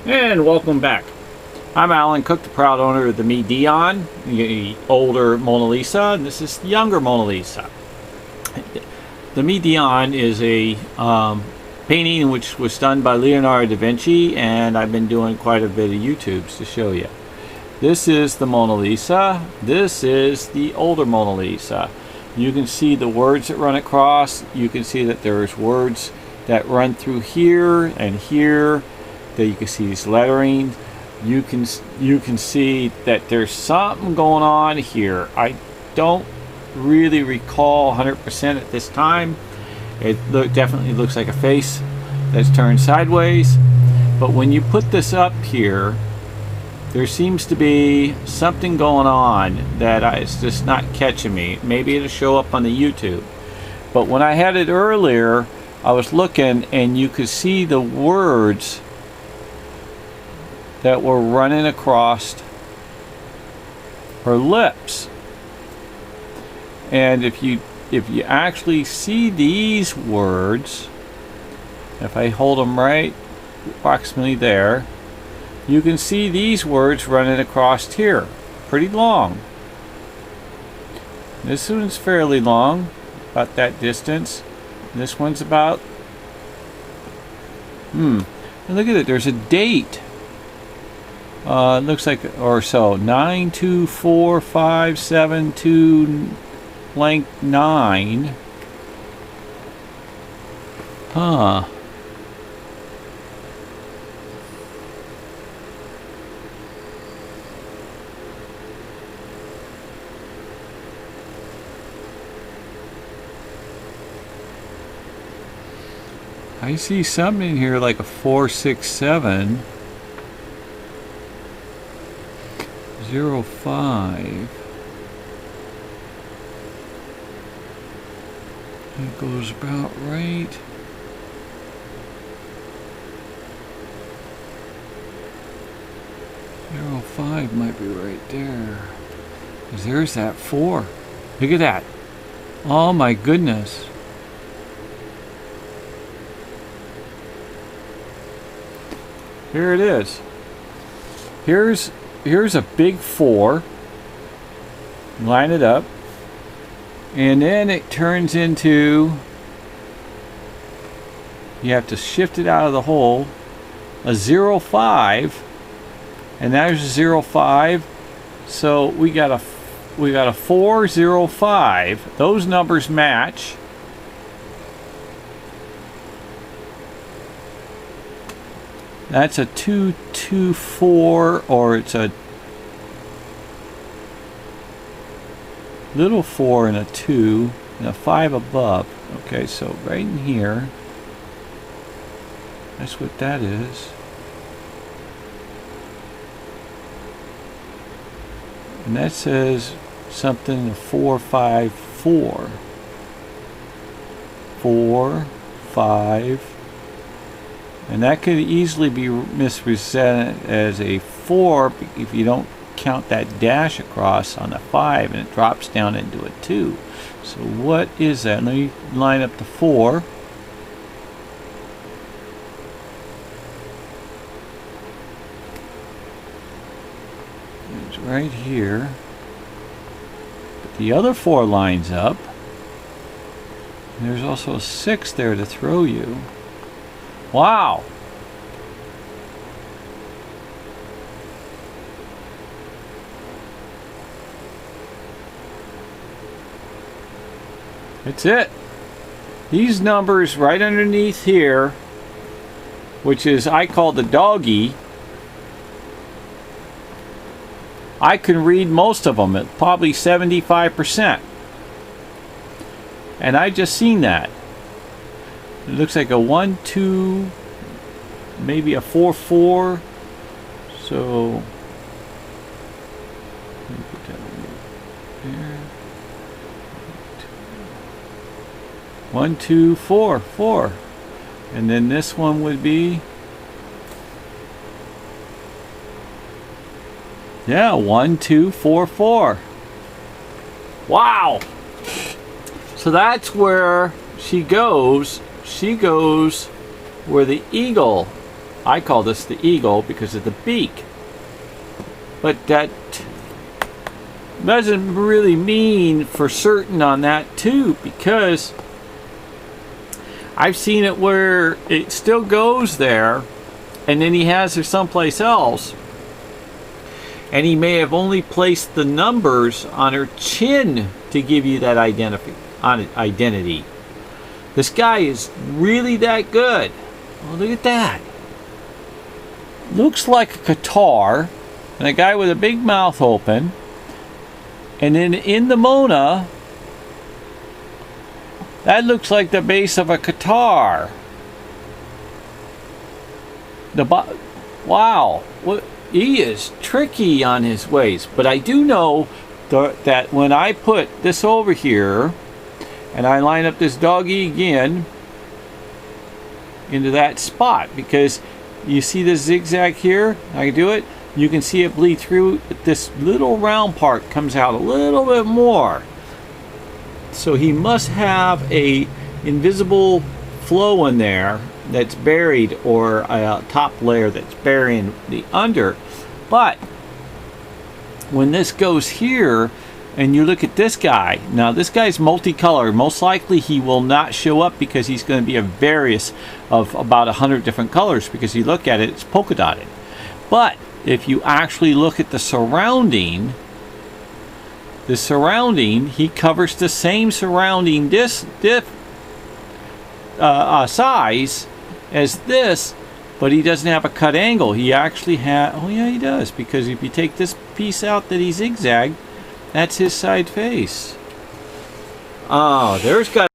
And welcome back. I'm ALANCOOK, the proud owner of the Dion, the older Mona Lisa, and this is the younger Mona Lisa. The Dion is a painting which was done by Leonardo da Vinci, and I've been doing quite a bit of YouTubes to show you. This is the Mona Lisa. This is the older Mona Lisa. You can see the words that run across. You can see that there's words that run through here and here. That you can see these lettering. You can see that there's something going on here. I don't really recall 100% at this time. It definitely looks like a face that's turned sideways. But when you put this up here, there seems to be something going on that it's just not catching me. Maybe it'll show up on the YouTube. But when I had it earlier, I was looking and you could see the words that were running across her lips. And if you actually see these words, if I hold them right approximately there, you can see these words running across here. Pretty long. This one's fairly long, about that distance. This one's about and look at it, there's a date. It looks like, or so, 92457 blank 9. Huh. I see something in here like a 467. 05. It goes about right. Zero 05 might be right there. 'Cause there's that 4. Look at that. Oh my goodness. Here it is. Here's a big 4. Line it up. And then it turns into, you have to shift it out of the hole, a 05. And there's a 05. So we got a 405. Those numbers match. That's a 224, or it's a little 4 and a 2 and a 5 above. Okay, so right in here, that's what that is. And that says something 454. 4, 5. And that could easily be misrepresented as a 4 if you don't count that dash across on the 5, and it drops down into a 2. So what is that? Let me line up the 4. It's right here. But the other 4 lines up. And there's also a 6 there to throw you. Wow! That's it. These numbers right underneath here, which is I call the doggy, I can read most of them, at probably 75%. And I just seen that. It looks like a 1, 2, maybe a 4, 4. So let me put that there. 1, 2, 4, 4. And then this one would be, yeah, 1, 2, 4, 4. Wow! So that's where she goes. She goes where the eagle I call this the eagle because of the beak. But that doesn't really mean for certain on that too, because I've seen it where it still goes there and then he has her someplace else, and he may have only placed the numbers on her chin to give you that identity. This guy is really that good. Oh, look at that. Looks like a guitar and a guy with a big mouth open, and then in the Mona that looks like the base of a guitar. Wow, he is tricky on his ways. But I do know that when I put this over here and I line up this doggy again into that spot, because you see this zigzag here, I can do it, you can see it bleed through. This little round part comes out a little bit more. So he must have a invisible flow in there that's buried, or a top layer that's burying the under. But when this goes here and you look at this guy, now this guy's multicolored. Most likely he will not show up because he's going to be a various of about 100 different colors, because you look at it, it's polka dotted. But if you actually look at the surrounding, he covers the same surrounding size as this, but he doesn't have a cut angle. He actually has, oh yeah, he does, because if you take this piece out that he zigzagged, that's his side face. Oh, there's got